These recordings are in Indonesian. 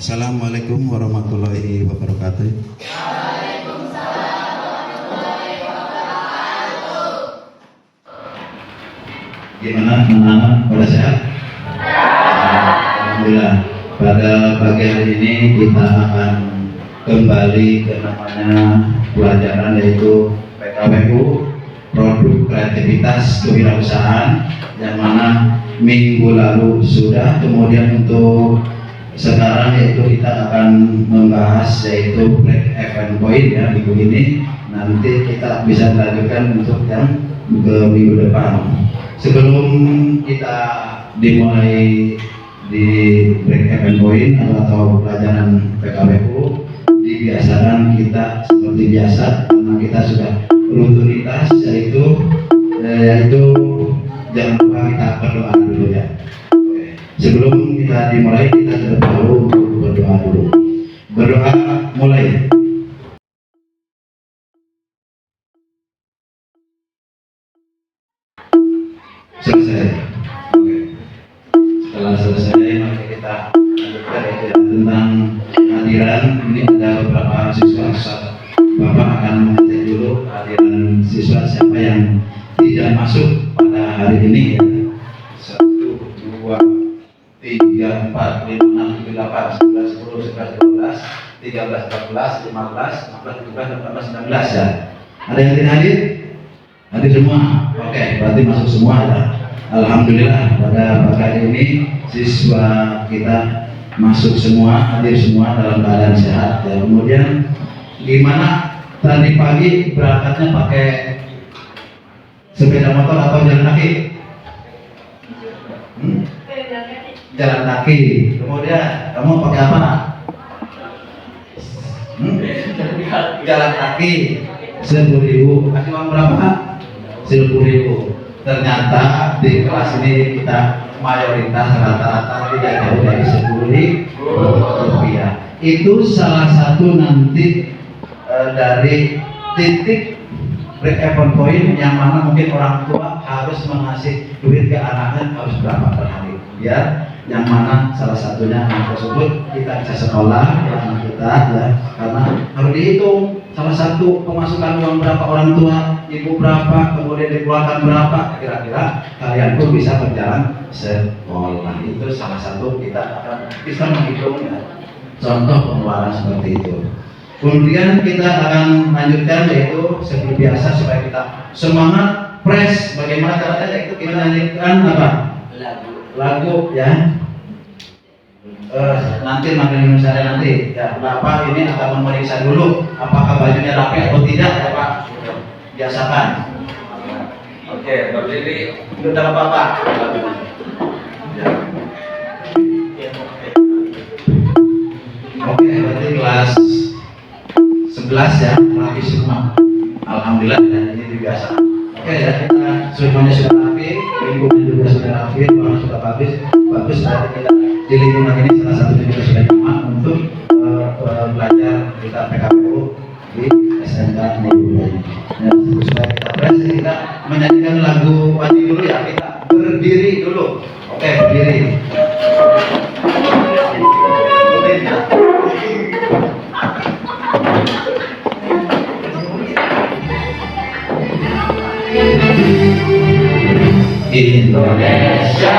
Assalamualaikum warahmatullahi wabarakatuh. Gimana anak-anak, pada sehat? Alhamdulillah. Pada pagi hari ini kita akan kembali ke namanya pelajaran, yaitu PKWU, Produk Kreativitas Kewirausahaan, yang mana minggu lalu sudah. Kemudian untuk sekarang yaitu kita akan membahas yaitu break even point ya minggu ini. Nanti kita bisa melanjutkan untuk yang ke minggu depan. Sebelum kita dimulai di break even point atau pelajaran PKWU, dibiasakan kita seperti biasa karena kita sudah rutinitas, yaitu jangan lupa kita berdoa dulu ya. Sebelum kita dimulai, kita terlebih dahulu untuk berdoa dulu. Berdoa mulai. Selesai. Oke. Setelah selesai, mari kita lanjutkan tentang kehadiran. Ini ada beberapa siswa. Bapak akan mengecek dulu kehadiran siswa siapa yang tidak masuk pada hari ini ya. 1, 2, 3, 4, 5, 6, 7, 8, 9, 10, 11, 12, 13, 14, 15, 16, 17, 18, 19 ya. Ada yang tidak hadir? Hadir semua? Oke, berarti masuk semua ya. Alhamdulillah pada pagi hari ini siswa kita masuk semua, hadir semua dalam keadaan sehat ya. Kemudian gimana tadi pagi berangkatnya pakai sepeda motor atau jalan kaki? Jalan kaki. Kemudian kamu pakai apa? Jalan kaki. 10.000. Kasih uang berapa? 10.000. Ternyata di kelas ini kita mayoritas rata-rata tidak jauh dari 10.000 rupiah. Itu salah satu nanti dari titik break even point yang mana mungkin orang tua harus mengasih duit ke anaknya harus berapa per hari, biar yang mana salah satunya anak tersebut kita bisa sekolah ya anak kita ya, karena harus dihitung salah satu pemasukan uang berapa orang tua, ibu berapa, kemudian dikeluarkan berapa, kira-kira kalian pun bisa berjalan sekolah. Itu salah satu kita akan bisa menghitung ya, contoh pengeluaran seperti itu. Kemudian kita akan lanjutkan yaitu seperti biasa supaya kita semangat fresh. Bagaimana caranya? Yaitu kita nyanyikan apa? Lagu ya. Nanti makan minum saya nanti ya. Bapak ini akan memeriksa dulu apakah bajunya rapi atau tidak ya Pak. Biasakan. Oke, berdiri sudah Bapak. Ya. Oke, berarti kelas 11 ya, rapi semua. Alhamdulillah ya, ini biasa. Oke ya, kita semuanya sudah rapi, lingkungan juga sudah rapi, orang sudah bagus. Berarti kita di lingkungan ini salah satunya juga sudah nyaman untuk belajar kita PKWU di SMK Negeri. Ya, supaya kita fresh, kita menyanyikan lagu wajib dulu ya. Kita berdiri dulu. Oke, berdiri. Indonesia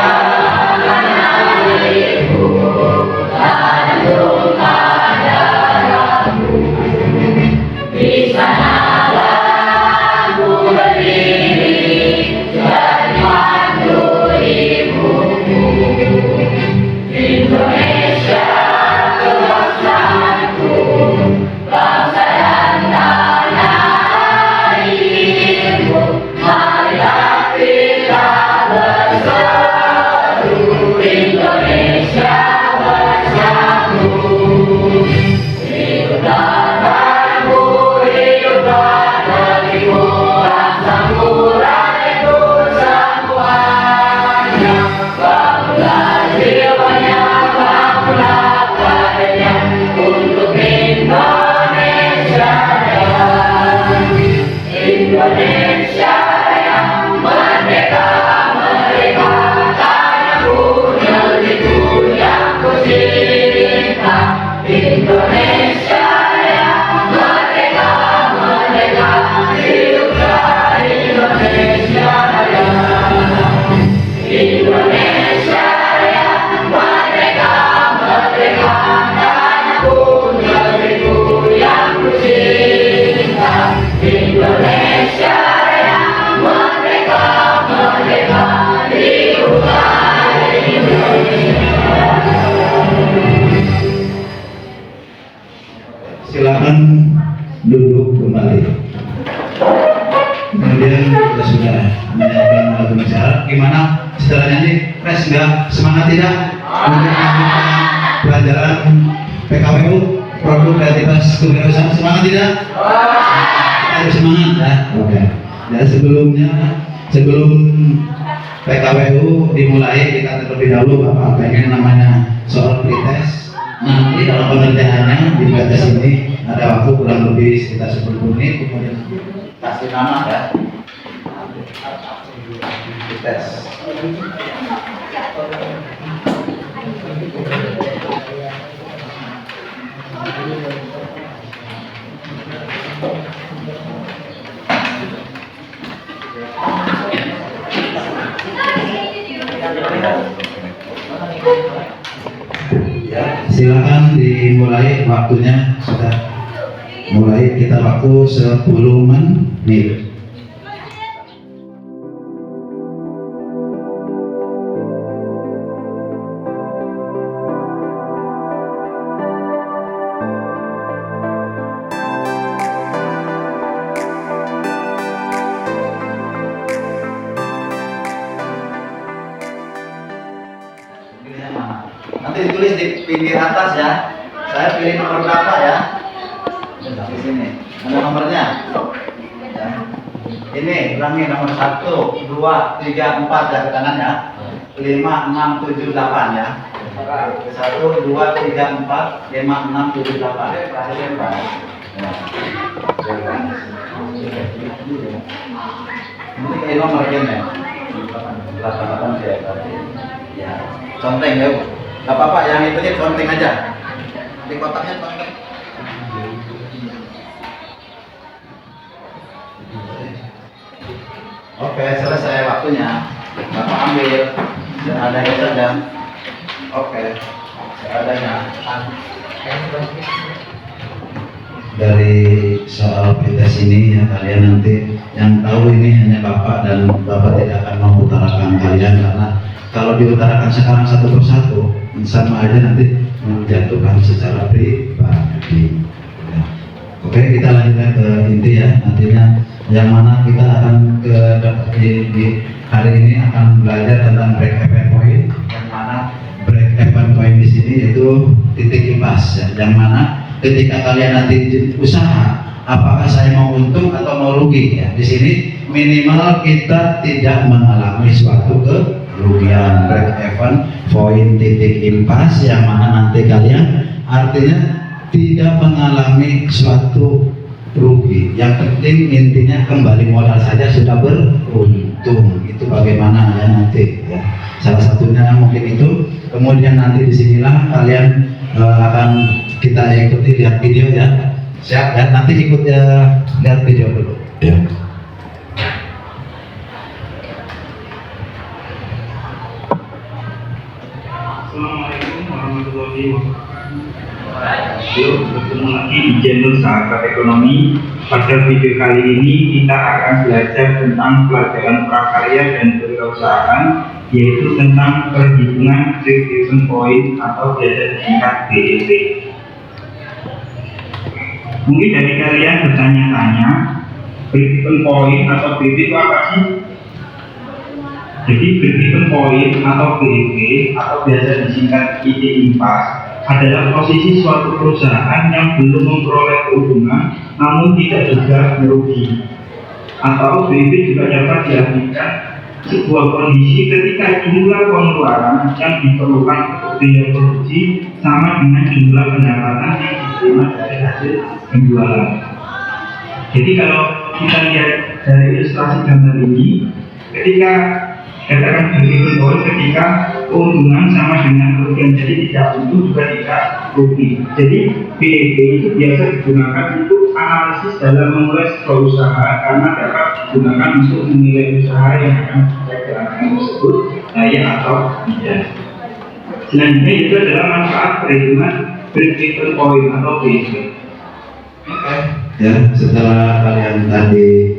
negeriku, tanahku darahku, di sanalah ku berdiri dan mandu ibuku. Indonesia kebangsaanku, bangsa dan tanah airku, marilah kita bersatu. menyanyikan lagu isyarat. Gimana setelah nyanyi? Fresh nggak? Semangat tidak? Untuk melanjutkan pelajaran PKWU, produk kreativitas kewirausahaan. Semangat tidak? Harus semangat ya. Oke. Ya sebelum PKWU dimulai, kita terlebih dahulu Bapak pengen namanya soal pretest. Nanti kalau pengerjaannya di pretest ini ada waktu kurang lebih sekitar 10 menit, kemudian kasih nama ya. Pretest. Ya, silakan dimulai, waktunya sudah mulai, kita waktu 10 menit. Nanti ditulis di pinggir atas ya. Saya pilih nomor berapa ya? Di sini. Ada nomornya. Ya. Ini ulangi nomor 1, 2, 3, 4 ya ke kanan ya. 5, 6, 7, 8 ya. 1, 2, 3, 4, 5, 6, 7, 8. Terakhir Pak. Ya. Ini nomor gini. 88 ya tadi. Ya. Conteng ya. Gak apa-apa, yang itu conteng aja. Di kotaknya conteng. Oke, selesai waktunya. Bapak ambil seadanya saja. Oke, seadanya. Dari soal pretest ini ya, kalian nanti yang tahu ini hanya Bapak, dan Bapak tidak akan mengutarakan kalian, karena kalau diutarakan sekarang satu persatu sama aja nanti menjatuhkan secara pribadi. Ya. Oke, kita lanjutkan ke inti ya. Nantinya yang mana kita akan di hari ini akan belajar tentang break even point. Yang mana break even point di sini yaitu titik impas ya. Yang mana ketika kalian nanti usaha, apakah saya mau untung atau mau rugi ya. Di sini minimal kita tidak mengalami suatu kerugian. Break even point titik impas yang mana nanti kalian artinya tidak mengalami suatu rugi. Yang penting intinya kembali modal saja sudah beruntung. Itu bagaimana ya nanti ya. Salah satunya mungkin itu. Kemudian nanti disinilah kalian akan kita ikuti, lihat video ya. Siap ya, nanti ikut ya, lihat video dulu ya. Assalamualaikum warahmatullahi wabarakatuh. Yuk, bertemu lagi di channel Sahabat Ekonomi. Pada video kali ini kita akan belajar tentang pelajaran prakarya dan kewirausahaan, yaitu tentang perhitungan break even point atau biasa disingkat BEP. Mungkin dari kalian bertanya-tanya, break even point atau BEP itu apa sih? Jadi break even point atau BEP atau biasa disingkat titik impas adalah posisi suatu perusahaan yang belum memperoleh keuntungan namun tidak juga merugi. Atau BEP juga dapat diartikan sebuah kondisi ketika jumlah pengeluaran yang diperlukan untuk biaya produksi sama dengan jumlah pendapatan yang diterima dari hasil penjualan. Jadi kalau kita lihat dari ilustrasi gambar ini, ketika katakan break-even point ketika keuntungan sama dengan kerugian, jadi tidak untung juga tidak rugi. Jadi BEP itu biasa digunakan untuk analisis dalam memulai sebuah usaha, karena dapat digunakan untuk menilai usaha yang akan dijalankan tersebut layak atau tidak. Selanjutnya itu adalah manfaat perhitungan break-even point atau BEP. Ya, setelah kalian tadi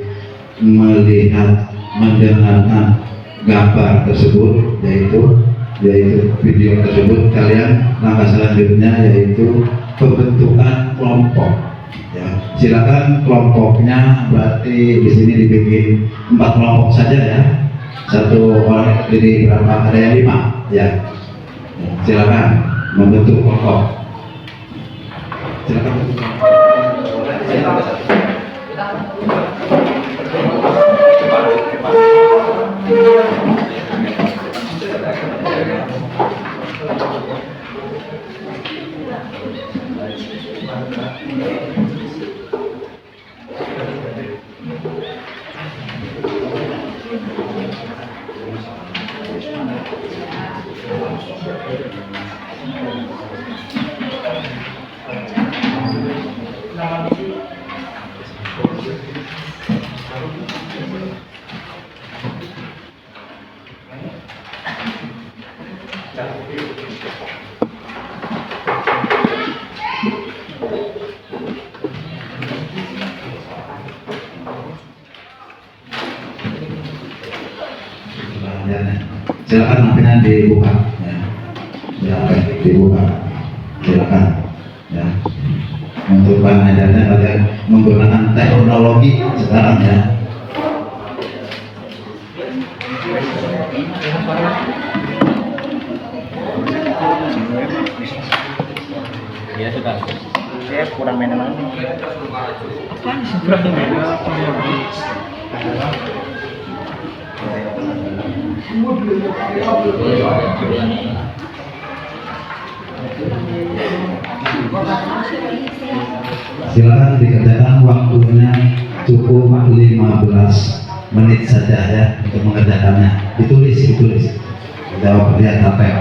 melihat, mendengarkan gambar tersebut, yaitu video tersebut, kalian langkah selanjutnya yaitu pembentukan kelompok. Ya, silakan kelompoknya berarti di sini dibikin 4 kelompok saja ya. Satu orang terdiri berapa? Ada yang 5 ya. Silakan membentuk kelompok. Silakan bentuk kelompok. Silakan makanya dibuka ya. Silakan dibuka. Silakan ya. Untuk pengajarnya kalian menggunakan teknologi sekarang ya. Ya sudah. Saya kurang main apa? Kurang main. Silakan dikerjakan, waktunya cukup 15 menit saja ya untuk mengerjakannya. Ditulis. Jawab lihat apa ya.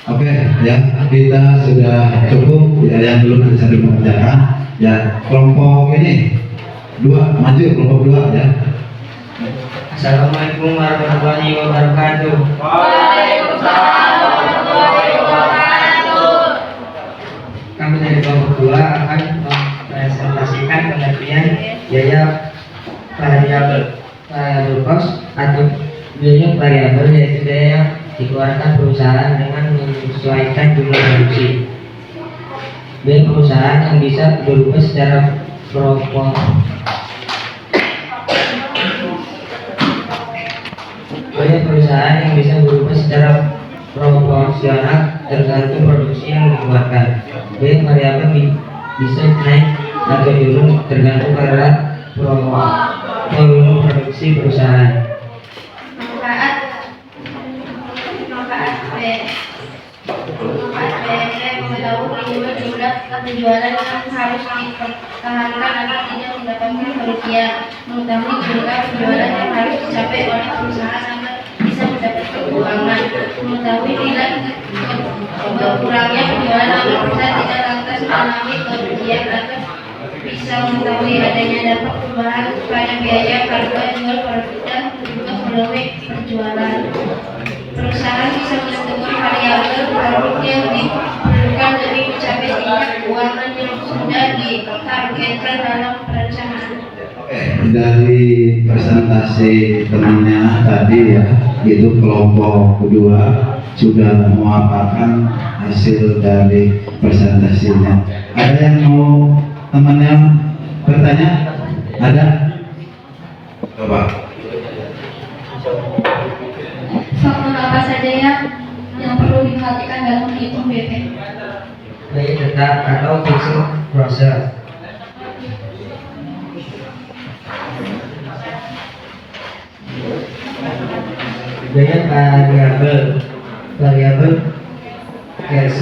Oke, ya kita sudah cukup ya, yang belum bisa dimengerjakan ya. Kelompok ini 2 maju, kelompok 2 ya. Assalamualaikum warahmatullahi wabarakatuh. Waalaikumsalam warahmatullahi wabarakatuh. Kami dari kelompok 2 akan mempresentasikan pengertian biaya variabel cost atau biaya variabel, yaitu biaya yang dikeluarkan perusahaan dengan menyesuaikan jumlah produksi. Biaya perusahaan yang bisa berubah secara proporsional tergantung produksi yang dikeluarkan. Biaya variabel bisa naik atau turun tergantung pada volume produksi perusahaan. Mengetahui jumlah penjualan yang harus dipertahankan agar tidak mendapatkan kerugian. Mengetahui jumlah penjualan yang harus dicapai oleh perusahaan agar bisa mendapatkan keuangan. Mengetahui nilai berkurangnya penjualan agar perusahaan tidak lantas mengalami kerugian, agar bisa mengetahui adanya dampak perubahan pada biaya harga jual produk dan juga volume penjualan. Perusahaan bisa menentukan variabel produk yang diperlukan demi mencapai tingkat keuangan yang sudah ditargetkan dalam perencanaan. Oke, dari presentasi temannya tadi ya, itu kelompok kedua sudah memaparkan hasil dari presentasinya. Ada yang mau temannya bertanya? Ada? Coba. Faktor apa saja yang perlu diperhatikan dalam menghitung BP? Biaya tetap atau fixed process. Biaya variabel cash.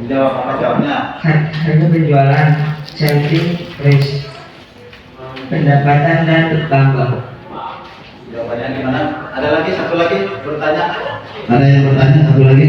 Dijawab apa jawabnya? Harga penjualan selling price, pendapatan dan bertambah. Jawabannya gimana? Ada lagi satu lagi bertanya? Ada yang bertanya satu lagi?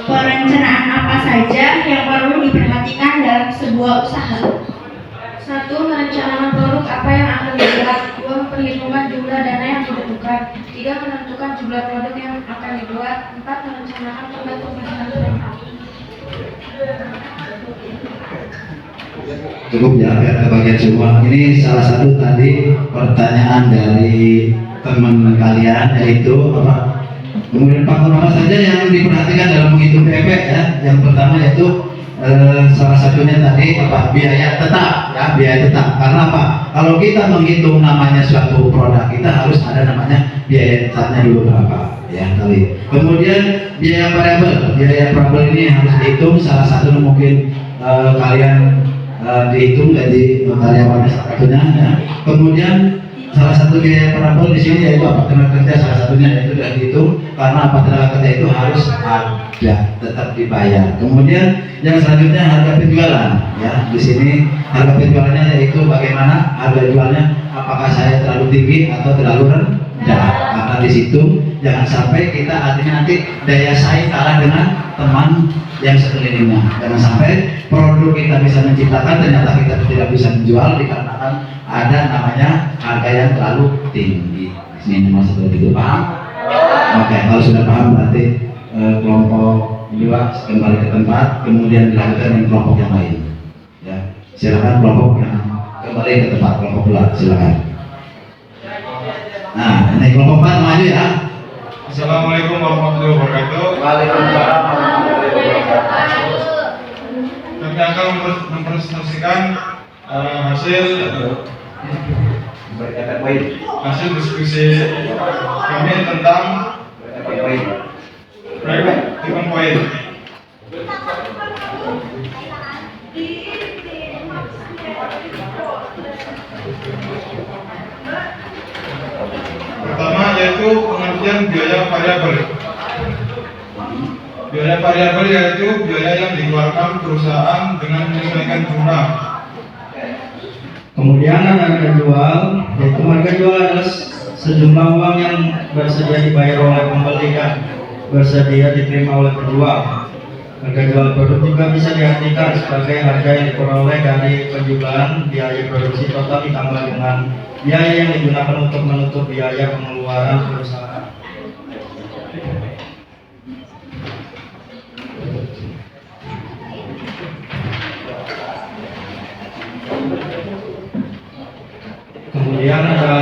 Perencanaan apa saja yang perlu diperhatikan dalam sebuah usaha? 1. Merencanakan produk apa yang akan dibuat. 2. Perhitungan jumlah dana yang dibutuhkan. 3. Menentukan jumlah produk yang akan dibuat. 4. Merencanakan tempat pemasaran mereka. Cukup ya, biar kebagian semua. Ini salah satu tadi pertanyaan dari teman kalian, yaitu apa? Kemudian faktor apa saja yang diperhatikan dalam menghitung PP ya? Yang pertama yaitu salah satunya tadi apa? Biaya tetap ya, biaya tetap. Karena apa? Kalau kita menghitung namanya suatu produk, kita harus ada namanya biaya tetapnya dulu berapa ya kali. Kemudian biaya variabel ini harus dihitung. Salah satu mungkin kalian dihitung gaji karyawannya salah satunya ya. Kemudian salah satu biaya variabel di sini yaitu apa? Tenaga kerja salah satunya, yaitu sudah dihitung karena apa? Tenaga kerja itu harus ada, tetap dibayar. Kemudian yang selanjutnya harga penjualan ya. Di sini harga penjualannya yaitu bagaimana harga jualnya, apakah saya terlalu tinggi atau terlalu rendah. Karena di situ jangan sampai kita artinya nanti daya saing kalah dengan teman yang sekelilingnya. Jangan sampai produk kita bisa menciptakan ternyata kita tidak bisa menjual dikarenakan ada namanya harga yang terlalu tinggi. Di sini maksud itu paham? Oke, kalau sudah paham berarti kelompok dua kembali ke tempat, kemudian dilanjutkan dengan kelompok yang lain. Ya, silakan kelompok yang kembali ke tempat, kelompok dua silakan. Nah, ini kelompok 4 maju ya. Assalamualaikum warahmatullahi wabarakatuh. Waalaikumsalam warahmatullahi wabarakatuh. Kami akan mempresentasikan hasil diskusi kami tentang break-even point. Pertama yaitu pengertian biaya variabel. Biaya variabel yaitu biaya yang dikeluarkan perusahaan dengan menyesuaikan jumlah. Kemudian ada harga jual, yaitu harga jual adalah sejumlah uang yang bersedia dibayar oleh pembeli dan bersedia diterima oleh penjual. Harga jual produk juga bisa diartikan sebagai harga yang diperoleh dari penjualan biaya produksi total ditambah dengan biaya yang digunakan untuk menutup biaya pengeluaran perusahaan. Kemudian ada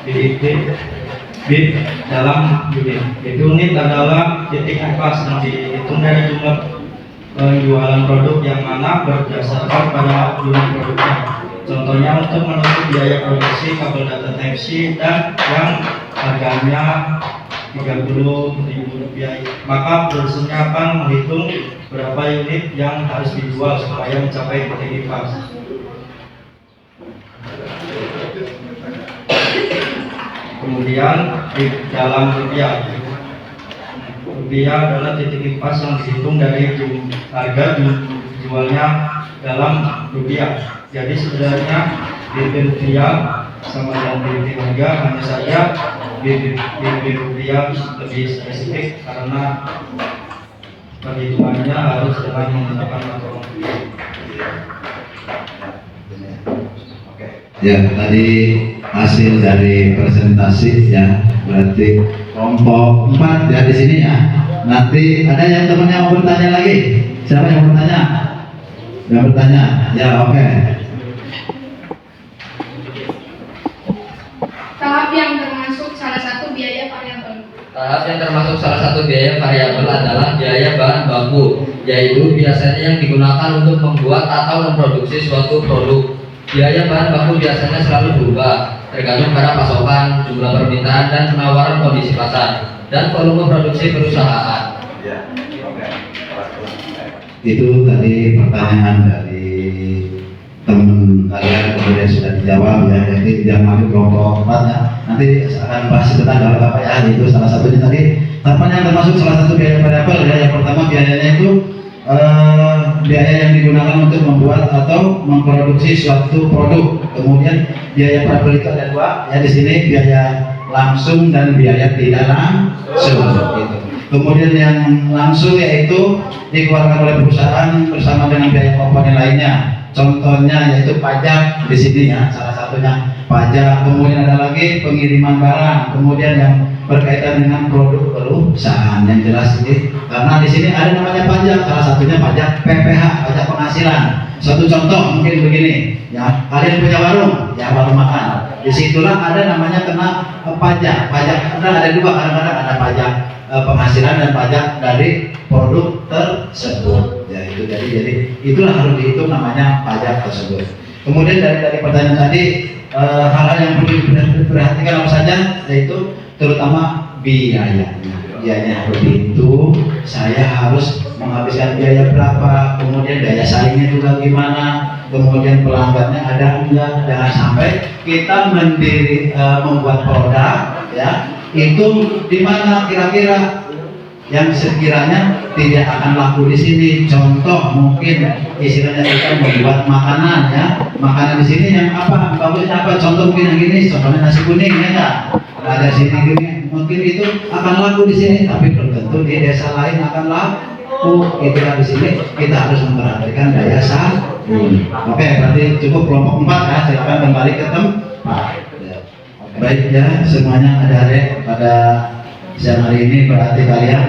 BIP dalam unit. Jadi unit adalah titik pas yang dihitung dari jumlah penjualan produk yang mana berdasarkan pada unit produknya. Contohnya untuk menutup biaya produksi kabel data Type-C dan yang harganya Rp30.000. Maka produsennya akan menghitung berapa unit yang harus dijual supaya mencapai titik pas. Kemudian di dalam rupiah adalah titik pas yang dihitung dari harga jualnya dalam rupiah. Jadi sebenarnya BP rupiah sama dengan BP harga, hanya saja BP rupiah lebih spesifik karena perhitungannya harus dengan menggunakan mata uang rupiah. Ya, tadi hasil dari presentasi ya, berarti kelompok 4 ya di sini ya. Nanti ada yang temannya mau bertanya lagi? Siapa yang bertanya? Yang bertanya? Ya, oke. Tahap yang termasuk salah satu biaya variabel. Tahap yang termasuk salah satu biaya variabel adalah biaya bahan baku, yaitu biasanya yang digunakan untuk membuat atau memproduksi suatu produk. Biaya bahan baku biasanya selalu berubah, tergantung pada pasokan, jumlah permintaan dan penawaran kondisi pasar, dan volume produksi perusahaan. Ya, oke. Itu tadi pertanyaan dari teman kalian kemudian sudah dijawab ya. Jadi yang masuk kelompok 4 ya. Nanti akan bahas sebentar kalau Bapak ya. Itu salah satunya tadi. Tahapan yang termasuk salah satu biaya variabel ya. Yang pertama biayanya itu biaya yang digunakan untuk membuat atau memproduksi suatu produk. Kemudian biaya variabel itu ada dua. Ya di sini biaya langsung dan biaya tidak langsung. Gitu. Kemudian yang langsung yaitu dikeluarkan oleh perusahaan bersama dengan biaya komponen lainnya. Contohnya yaitu pajak di sini ya, salah satunya pajak. Kemudian ada lagi pengiriman barang. Kemudian yang berkaitan dengan produk perusahaan yang jelas ini. Karena di sini ada namanya pajak, salah satunya pajak PPH, pajak penghasilan. Satu contoh mungkin begini, ya kalian punya warung, ya warung makan. Disitulah ada namanya kena pajak. Pajak ada dua, kadang-kadang ada pajak penghasilan dan pajak dari produk tersebut. Ya itu jadi itulah harus dihitung namanya pajak tersebut. Kemudian dari pertanyaan tadi hal-hal yang perlu diperhatikan apa saja, yaitu terutama biayanya. Biayanya harus dihitung. Saya harus menghabiskan biaya berapa, kemudian daya saingnya juga gimana, kemudian pelanggannya ada enggak. Jangan sampai kita membuat produk ya itu di mana kira-kira yang sekiranya tidak akan laku di sini. Contoh mungkin istilahnya kita membuat makanan ya, makanan di sini yang apa bagusnya apa, contoh mungkin yang gini, contohnya nasi kuning ya enggak, ada sini gini, mungkin itu akan laku di sini, tapi belum tentu di desa lain akan laku. Itulah di sini kita harus memperhatikan daya saing. Oke, berarti cukup kelompok 4 ya, silakan kembali ke tempat. Baik ya, semuanya adik-adik pada siang hari ini berarti kalian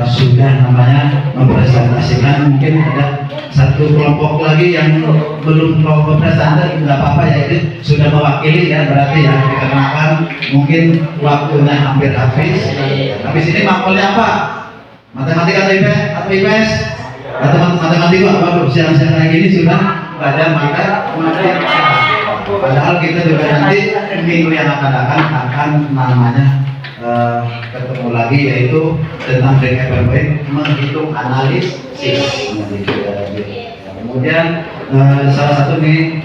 sudah namanya mempresentasikan. Mungkin ada satu kelompok lagi yang belum kelompok presentasi, nggak apa-apa ya, itu sudah mewakili ya, berarti ya dikarenakan mungkin waktunya hampir habis. Habis ini makolnya apa? Matematika atau IPS? Atau matematika? Waduh, siang-siang kayak gini sudah ada matematika. Padahal kita juga nanti minggu yang akan namanya ketemu lagi, yaitu tentang break-even menghitung analisis. Kemudian salah satu nih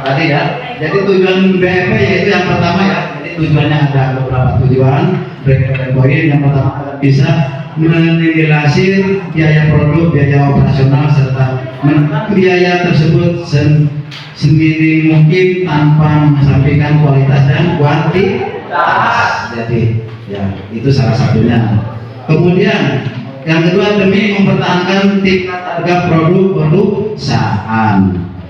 tadi ya, jadi tujuan BEP yaitu yang pertama ya, jadi tujuannya ada beberapa tujuan. Break-even point yang pertama adalah bisa menilasi biaya produk, biaya operasional, serta menekan biaya tersebut seminim mungkin tanpa mengesampingkan kualitas dan kuantitas. Jadi ya itu salah satunya. Kemudian yang kedua, demi mempertahankan tingkat harga produk perusahaan.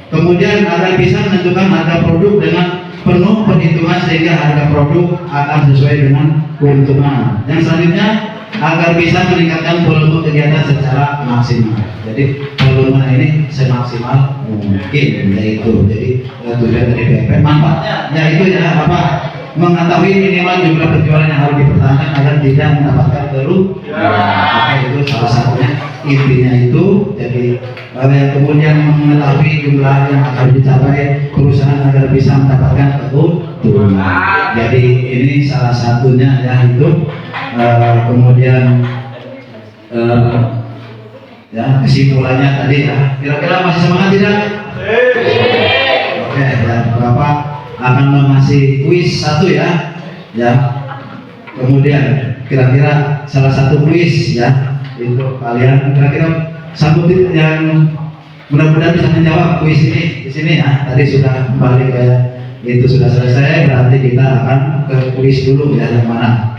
Kemudian agar bisa menentukan harga produk dengan penuh perhitungan sehingga harga produk akan sesuai dengan keuntungan. Yang selanjutnya, agar bisa meningkatkan volume kegiatan secara maksimal. Jadi volume ini semaksimal mungkin, yaitu jadi tujuan dari BEP. Manfaatnya yaitu ya apa? Mengetahui minimal jumlah penjualan yang harus dipertahankan agar tidak mendapatkan kerugian. Itu salah satunya, intinya itu. Jadi yang kemudian mengetahui jumlah yang harus dicapai perusahaan agar bisa mendapatkan keuntungan. Jadi ini salah satunya ya itu. Kemudian ya kesimpulannya tadi ya, kira-kira masih semangat tidak? Oke, dan Bapak akan mengasih kuis satu ya, kemudian kira-kira salah satu kuis ya, itu kalian kira-kira sambut yang mudah-mudahan bisa menjawab kuis ini di sini ya. Tadi sudah kembali ke itu sudah selesai, berarti kita akan ke kuis dulu ya, yang mana?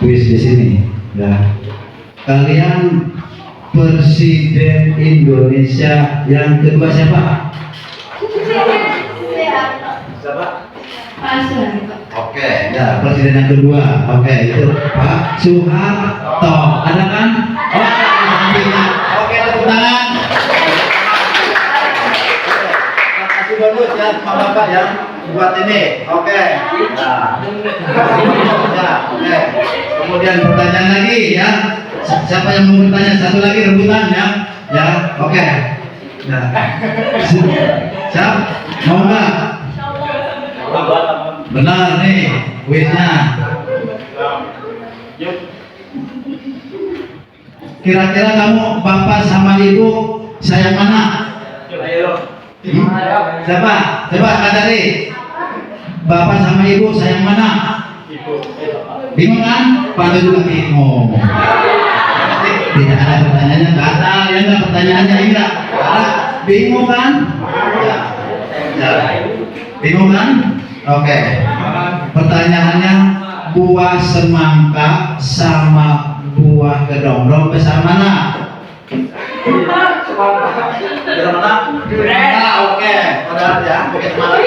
Kuis di sini ya. Kalian Presiden Indonesia yang kedua siapa? Siapa? Oke, ya Presiden yang kedua. Oke, itu Pak Soeharto. Ada kan? Oke, tepuk tangan. Kasih bonus ya sama Bapak ya buat ini. Oke. Ya, oke. Kemudian pertanyaan lagi ya. Siapa yang mau bertanya? Satu lagi rebutan ya. Ya, oke. Nah. Siap? Mau nggak? Benar nih kuisnya. Kira-kira kamu bapak sama ibu sayang mana? Siapa? Coba Kak Dari. Bapak sama ibu sayang mana? Bingung kan? Pada juga bingung. Tidak ada pertanyaannya, batal ya enggak pertanyaannya enggak. Bingung kan? Ya. Bingung kan? Oke. Pertanyaannya, buah semangka sama buah kedondong besar mana? Besar mana? Semangka, oke. Padahal ya, oke semangka.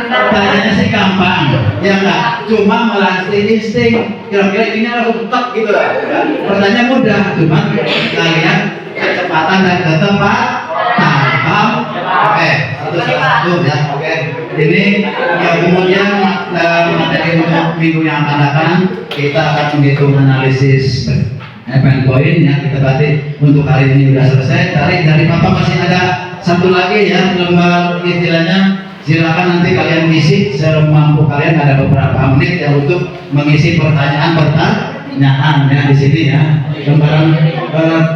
Pertanyaannya sih gampang, ya enggak? Cuma melatih insting. Kira-kira ini langsung tak gitu lah. Pertanyaan mudah, cuma kalian kecepatan dan ketepat paham. Oke, satu ya. Oke. Ini ya kemudian materi untuk minggu yang akan datang kita akan menghitung analisis event point ya. Kita berarti untuk hari ini sudah selesai. Tarik dari Bapak masih ada satu lagi ya lembar istilahnya. Silakan nanti kalian isi semampu kalian, ada beberapa menit ya untuk mengisi pertanyaan ya di sini ya. Lembaran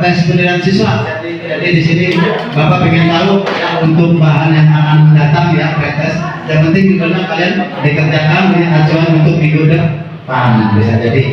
tes penilaian siswa. Jadi di sini Bapak pengen tahu ya, untuk bahan yang akan datang ya pretest. Yang penting judulnya kalian dikerjakan ini acuan untuk minggu depan bisa jadi.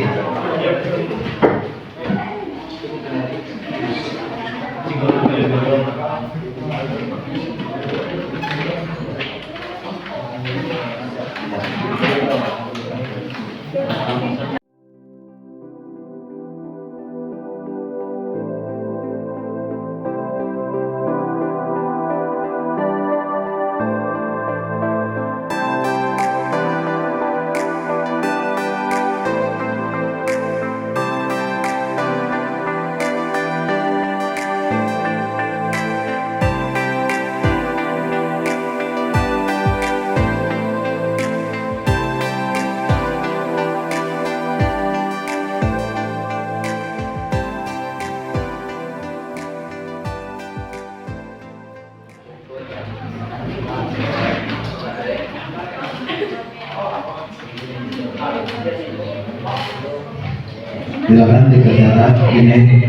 Silakan dikerjakan ini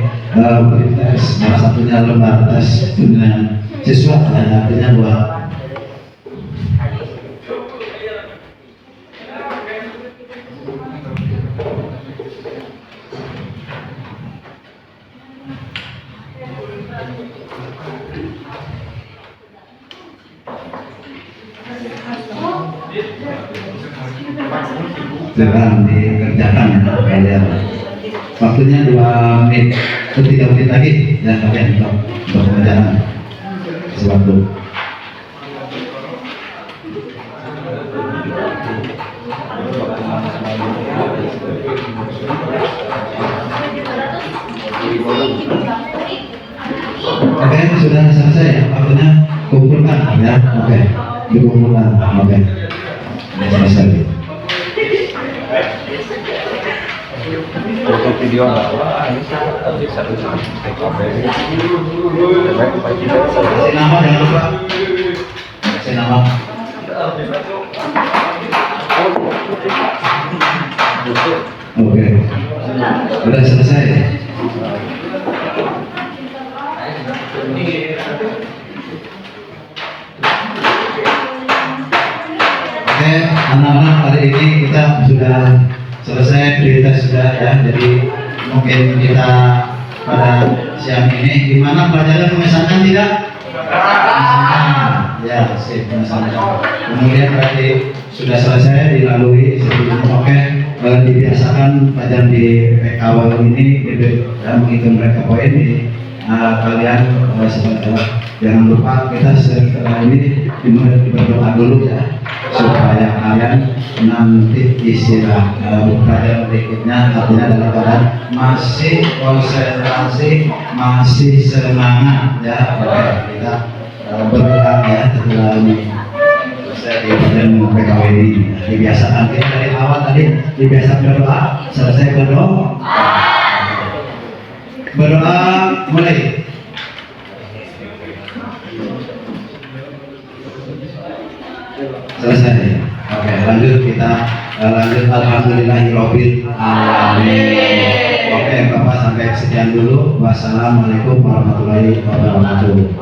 tes salah satunya lembar tes penilaian siswa dan artinya buat silakan dikerjakan kalian. Waktunya 2 menit ke 3 menit lagi ya kalian untuk pengerjaan sewaktu. Oke, sudah selesai ya waktunya, kumpulkan ya. Oke, dikumpulkan. Oke, selesai. Untuk video ini satu TKP. Kasih nama jangan lupa. Kasih nama. Oke, sudah selesai. Oke, anak-anak hari ini kita sudah selesai berita sudah ya, jadi mungkin kita pada siang ini gimana pelajaran mengesankan tidak? Mengesankan ya, sip, mengesankan. Kemudian berarti sudah selesai dilalui sebelum oke, dibiasakan pelajaran di PKW ini dan menghitung mereka poin di kalian jangan lupa kita setelah ini berdoa dulu ya supaya kalian nanti istirahat pelajaran berikutnya artinya dalam keadaan masih konsentrasi, masih semangat ya. Oke, kita berdoa ya setelah ini selesai di pelajaran PKW ini dibiasakan kita dari awal tadi dibiasakan berdoa, selesai berdoa mulai. Selesai. Oke, lanjut kita Lanjut alhamdulillahirobbil alamin. Oke Bapak sampai sekian dulu. Wassalamualaikum warahmatullahi wabarakatuh.